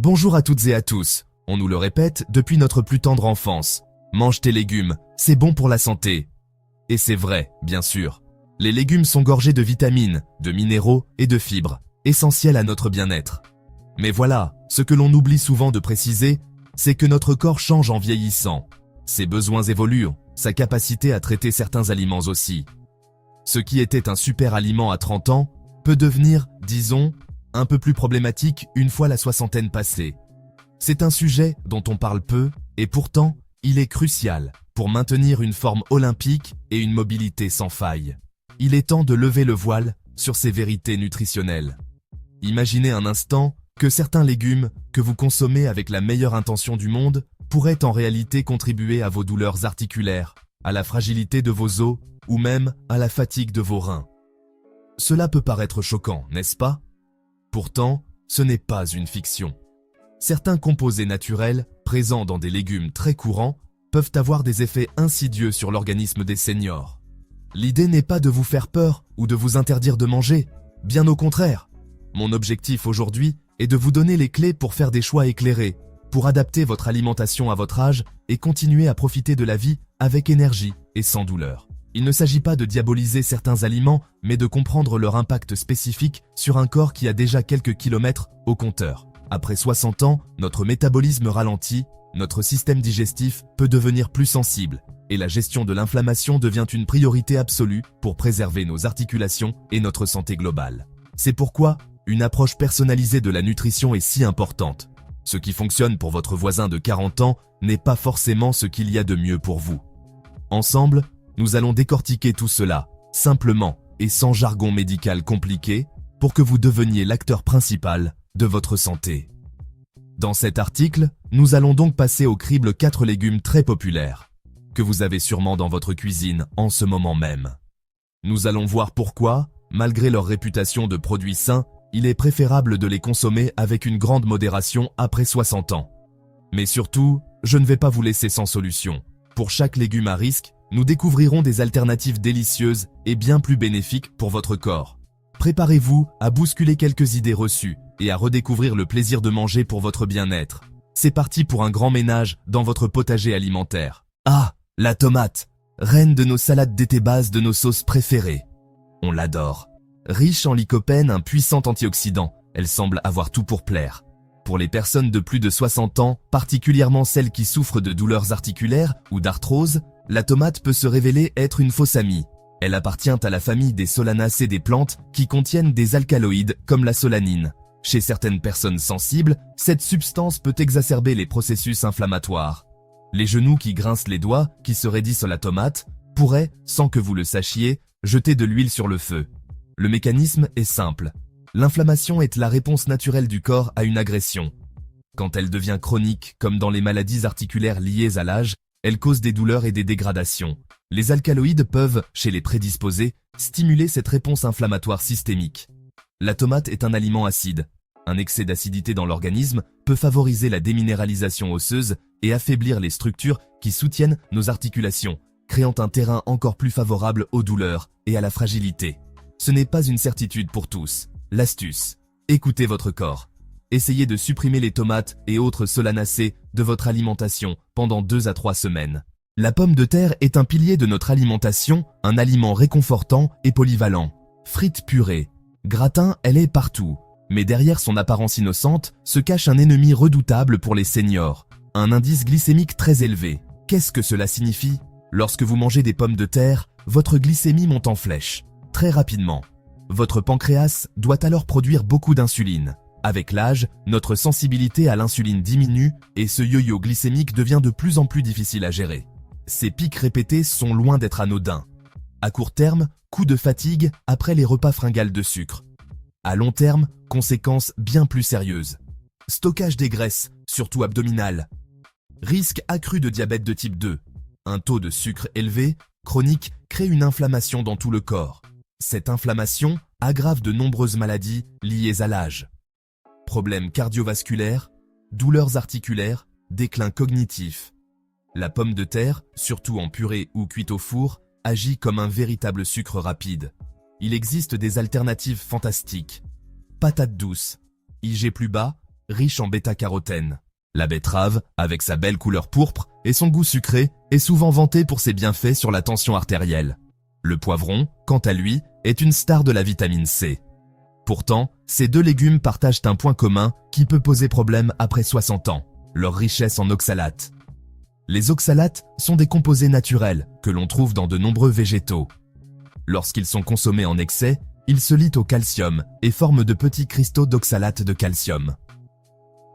Bonjour à toutes et à tous. On nous le répète depuis notre plus tendre enfance. Mange tes légumes, c'est bon pour la santé. Et c'est vrai, bien sûr. Les légumes sont gorgés de vitamines, de minéraux et de fibres, essentiels à notre bien-être. Mais voilà, ce que l'on oublie souvent de préciser, c'est que notre corps change en vieillissant. Ses besoins évoluent, sa capacité à traiter certains aliments aussi. Ce qui était un super aliment à 30 ans peut devenir, disons, un peu plus problématique une fois la soixantaine passée. C'est un sujet dont on parle peu et pourtant, il est crucial pour maintenir une forme olympique et une mobilité sans faille. Il est temps de lever le voile sur ces vérités nutritionnelles. Imaginez un instant que certains légumes que vous consommez avec la meilleure intention du monde pourraient en réalité contribuer à vos douleurs articulaires, à la fragilité de vos os ou même à la fatigue de vos reins. Cela peut paraître choquant, n'est-ce pas? Pourtant, ce n'est pas une fiction. Certains composés naturels, présents dans des légumes très courants, peuvent avoir des effets insidieux sur l'organisme des seniors. L'idée n'est pas de vous faire peur ou de vous interdire de manger, bien au contraire. Mon objectif aujourd'hui est de vous donner les clés pour faire des choix éclairés, pour adapter votre alimentation à votre âge et continuer à profiter de la vie avec énergie et sans douleur. Il ne s'agit pas de diaboliser certains aliments, mais de comprendre leur impact spécifique sur un corps qui a déjà quelques kilomètres au compteur. Après 60 ans, notre métabolisme ralentit, notre système digestif peut devenir plus sensible, et la gestion de l'inflammation devient une priorité absolue pour préserver nos articulations et notre santé globale. C'est pourquoi une approche personnalisée de la nutrition est si importante. Ce qui fonctionne pour votre voisin de 40 ans n'est pas forcément ce qu'il y a de mieux pour vous. Ensemble, nous allons décortiquer tout cela, simplement et sans jargon médical compliqué, pour que vous deveniez l'acteur principal de votre santé. Dans cet article, nous allons donc passer au crible 4 légumes très populaires, que vous avez sûrement dans votre cuisine en ce moment même. Nous allons voir pourquoi, malgré leur réputation de produits sains, il est préférable de les consommer avec une grande modération après 60 ans. Mais surtout, je ne vais pas vous laisser sans solution. Pour chaque légume à risque, nous découvrirons des alternatives délicieuses et bien plus bénéfiques pour votre corps. Préparez-vous à bousculer quelques idées reçues et à redécouvrir le plaisir de manger pour votre bien-être. C'est parti pour un grand ménage dans votre potager alimentaire. Ah, la tomate, reine de nos salades d'été base de nos sauces préférées. On l'adore. Riche en lycopène, un puissant antioxydant, elle semble avoir tout pour plaire. Pour les personnes de plus de 60 ans, particulièrement celles qui souffrent de douleurs articulaires ou d'arthrose, la tomate peut se révéler être une fausse amie. Elle appartient à la famille des solanacées des plantes qui contiennent des alcaloïdes comme la solanine. Chez certaines personnes sensibles, cette substance peut exacerber les processus inflammatoires. Les genoux qui grincent les doigts, qui se raidissent la tomate, pourraient, sans que vous le sachiez, jeter de l'huile sur le feu. Le mécanisme est simple. L'inflammation est la réponse naturelle du corps à une agression. Quand elle devient chronique, comme dans les maladies articulaires liées à l'âge, elle cause des douleurs et des dégradations. Les alcaloïdes peuvent, chez les prédisposés, stimuler cette réponse inflammatoire systémique. La tomate est un aliment acide. Un excès d'acidité dans l'organisme peut favoriser la déminéralisation osseuse et affaiblir les structures qui soutiennent nos articulations, créant un terrain encore plus favorable aux douleurs et à la fragilité. Ce n'est pas une certitude pour tous. L'astuce: écoutez votre corps. Essayez de supprimer les tomates et autres solanacées de votre alimentation pendant 2 à 3 semaines. La pomme de terre est un pilier de notre alimentation, un aliment réconfortant et polyvalent. Frite purée, gratin, elle est partout. Mais derrière son apparence innocente se cache un ennemi redoutable pour les seniors. Un indice glycémique très élevé. Qu'est-ce que cela signifie? Lorsque vous mangez des pommes de terre, votre glycémie monte en flèche, très rapidement. Votre pancréas doit alors produire beaucoup d'insuline. Avec l'âge, notre sensibilité à l'insuline diminue et ce yo-yo glycémique devient de plus en plus difficile à gérer. Ces pics répétés sont loin d'être anodins. À court terme, coup de fatigue après les repas fringales de sucre. À long terme, conséquences bien plus sérieuses. Stockage des graisses, surtout abdominales. Risque accru de diabète de type 2. Un taux de sucre élevé, chronique, crée une inflammation dans tout le corps. Cette inflammation aggrave de nombreuses maladies liées à l'âge. Problèmes cardiovasculaires, douleurs articulaires, déclin cognitif. La pomme de terre, surtout en purée ou cuite au four, agit comme un véritable sucre rapide. Il existe des alternatives fantastiques. Patates douces, IG plus bas, riche en bêta-carotène. La betterave, avec sa belle couleur pourpre et son goût sucré, est souvent vantée pour ses bienfaits sur la tension artérielle. Le poivron, quant à lui, est une star de la vitamine C. Pourtant, ces deux légumes partagent un point commun qui peut poser problème après 60 ans, leur richesse en oxalates. Les oxalates sont des composés naturels que l'on trouve dans de nombreux végétaux. Lorsqu'ils sont consommés en excès, ils se lient au calcium et forment de petits cristaux d'oxalate de calcium.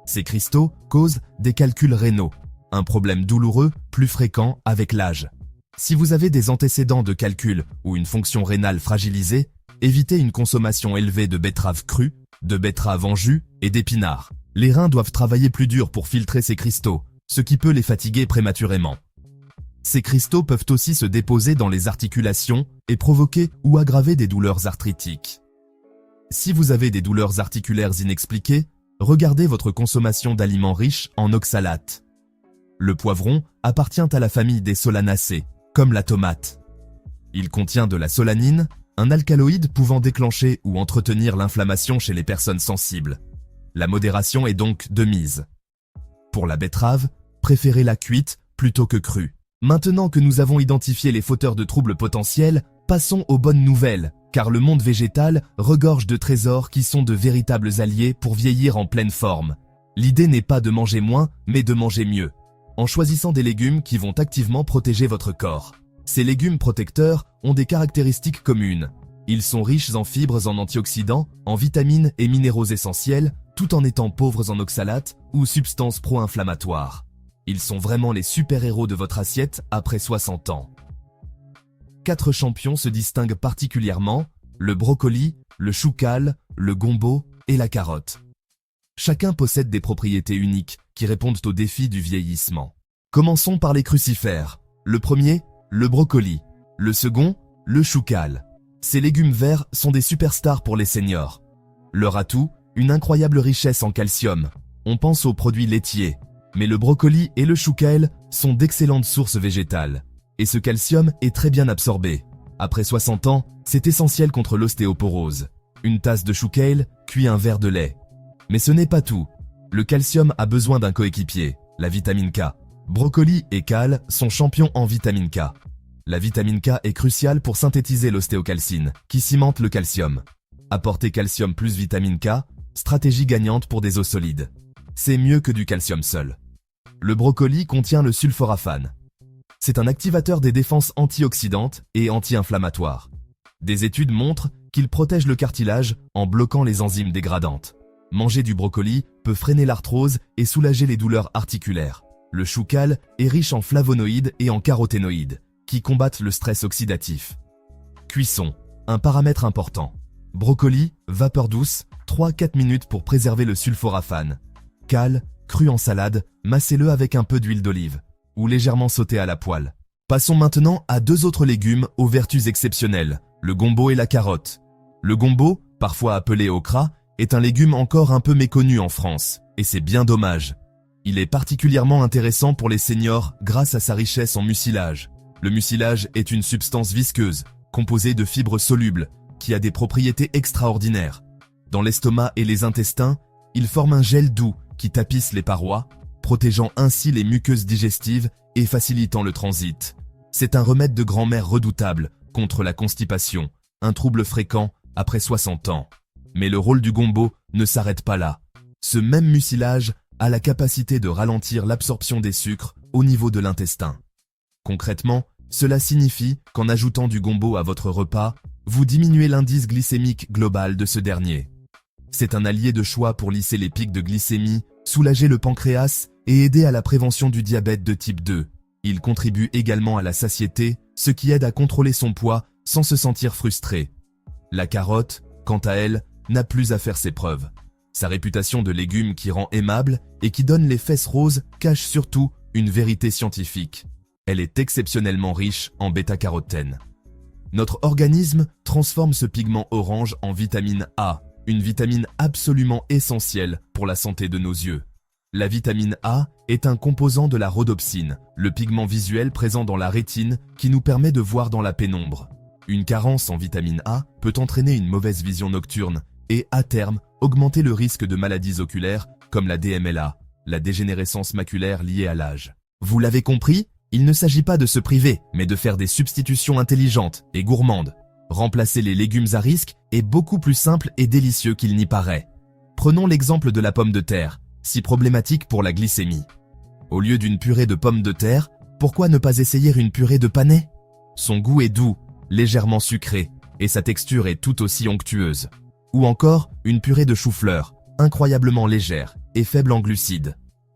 Ces cristaux causent des calculs rénaux, un problème douloureux plus fréquent avec l'âge. Si vous avez des antécédents de calcul ou une fonction rénale fragilisée, évitez une consommation élevée de betteraves crues, de betteraves en jus et d'épinards. Les reins doivent travailler plus dur pour filtrer ces cristaux, ce qui peut les fatiguer prématurément. Ces cristaux peuvent aussi se déposer dans les articulations et provoquer ou aggraver des douleurs arthritiques. Si vous avez des douleurs articulaires inexpliquées, regardez votre consommation d'aliments riches en oxalates. Le poivron appartient à la famille des solanacées, comme la tomate. Il contient de la solanine, un alcaloïde pouvant déclencher ou entretenir l'inflammation chez les personnes sensibles. La modération est donc de mise. Pour la betterave, préférez-la cuite plutôt que crue. Maintenant que nous avons identifié les fauteurs de troubles potentiels, passons aux bonnes nouvelles, car le monde végétal regorge de trésors qui sont de véritables alliés pour vieillir en pleine forme. L'idée n'est pas de manger moins, mais de manger mieux, en choisissant des légumes qui vont activement protéger votre corps. Ces légumes protecteurs ont des caractéristiques communes. Ils sont riches en fibres, en antioxydants, en vitamines et minéraux essentiels, tout en étant pauvres en oxalates ou substances pro-inflammatoires. Ils sont vraiment les super-héros de votre assiette après 60 ans. 4 champions se distinguent particulièrement, le brocoli, le chou-cal, le gombo et la carotte. Chacun possède des propriétés uniques qui répondent aux défis du vieillissement. Commençons par les crucifères. Le premier, le brocoli. Le second, le chou-cal. Ces légumes verts sont des superstars pour les seniors. Leur atout, une incroyable richesse en calcium. On pense aux produits laitiers, mais le brocoli et le chou-cal sont d'excellentes sources végétales. Et ce calcium est très bien absorbé. Après 60 ans, c'est essentiel contre l'ostéoporose. Une tasse de chou-cal cuit un verre de lait. Mais ce n'est pas tout. Le calcium a besoin d'un coéquipier, la vitamine K. Brocoli et cal sont champions en vitamine K. La vitamine K est cruciale pour synthétiser l'ostéocalcine, qui cimente le calcium. Apporter calcium plus vitamine K, stratégie gagnante pour des os solides. C'est mieux que du calcium seul. Le brocoli contient le sulforaphane. C'est un activateur des défenses antioxydantes et anti-inflammatoires. Des études montrent qu'il protège le cartilage en bloquant les enzymes dégradantes. Manger du brocoli peut freiner l'arthrose et soulager les douleurs articulaires. Le chou-cal est riche en flavonoïdes et en caroténoïdes, qui combattent le stress oxydatif. Cuisson, un paramètre important. Brocoli, vapeur douce, 3-4 minutes pour préserver le sulforaphane. Cal, cru en salade, massez-le avec un peu d'huile d'olive, ou légèrement sauté à la poêle. Passons maintenant à 2 autres légumes aux vertus exceptionnelles, le gombo et la carotte. Le gombo, parfois appelé okra, est un légume encore un peu méconnu en France, et c'est bien dommage. Il est particulièrement intéressant pour les seniors grâce à sa richesse en mucilage. Le mucilage est une substance visqueuse, composée de fibres solubles, qui a des propriétés extraordinaires. Dans l'estomac et les intestins, il forme un gel doux qui tapisse les parois, protégeant ainsi les muqueuses digestives et facilitant le transit. C'est un remède de grand-mère redoutable contre la constipation, un trouble fréquent après 60 ans. Mais le rôle du gombo ne s'arrête pas là. Ce même mucilage a la capacité de ralentir l'absorption des sucres au niveau de l'intestin. Concrètement, cela signifie qu'en ajoutant du gombo à votre repas, vous diminuez l'indice glycémique global de ce dernier. C'est un allié de choix pour lisser les pics de glycémie, soulager le pancréas et aider à la prévention du diabète de type 2. Il contribue également à la satiété, ce qui aide à contrôler son poids sans se sentir frustré. La carotte, quant à elle, n'a plus à faire ses preuves. Sa réputation de légume qui rend aimable et qui donne les fesses roses cache surtout une vérité scientifique. Elle est exceptionnellement riche en bêta-carotène. Notre organisme transforme ce pigment orange en vitamine A, une vitamine absolument essentielle pour la santé de nos yeux. La vitamine A est un composant de la rhodopsine, le pigment visuel présent dans la rétine qui nous permet de voir dans la pénombre. Une carence en vitamine A peut entraîner une mauvaise vision nocturne et, à terme, augmenter le risque de maladies oculaires comme la DMLA, la dégénérescence maculaire liée à l'âge. Vous l'avez compris, il ne s'agit pas de se priver, mais de faire des substitutions intelligentes et gourmandes. Remplacer les légumes à risque est beaucoup plus simple et délicieux qu'il n'y paraît. Prenons l'exemple de la pomme de terre, si problématique pour la glycémie. Au lieu d'une purée de pommes de terre, pourquoi ne pas essayer une purée de panais? Son goût est doux, légèrement sucré, et sa texture est tout aussi onctueuse. Ou encore, une purée de chou-fleur, incroyablement légère et faible en glucides.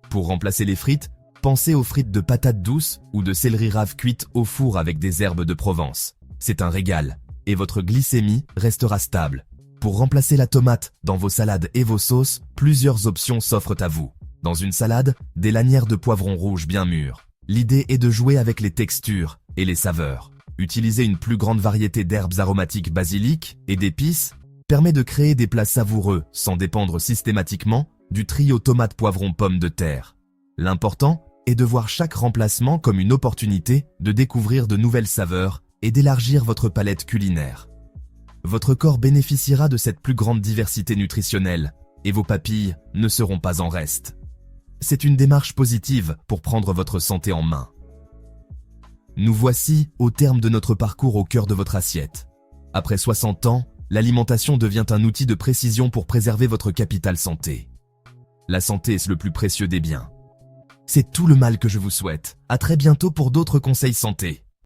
Pour remplacer les frites, pensez aux frites de patates douces ou de céleri rave cuites au four avec des herbes de Provence. C'est un régal, et votre glycémie restera stable. Pour remplacer la tomate dans vos salades et vos sauces, plusieurs options s'offrent à vous. Dans une salade, des lanières de poivrons rouges bien mûrs. L'idée est de jouer avec les textures et les saveurs. Utiliser une plus grande variété d'herbes aromatiques basilic et d'épices permet de créer des plats savoureux sans dépendre systématiquement du trio tomate-poivron-pomme de terre. L'important est de voir chaque remplacement comme une opportunité de découvrir de nouvelles saveurs et d'élargir votre palette culinaire. Votre corps bénéficiera de cette plus grande diversité nutritionnelle et vos papilles ne seront pas en reste. C'est une démarche positive pour prendre votre santé en main. Nous voici au terme de notre parcours au cœur de votre assiette. Après 60 ans, l'alimentation devient un outil de précision pour préserver votre capital santé. La santé est le plus précieux des biens. C'est tout le mal que je vous souhaite. À très bientôt pour d'autres conseils santé.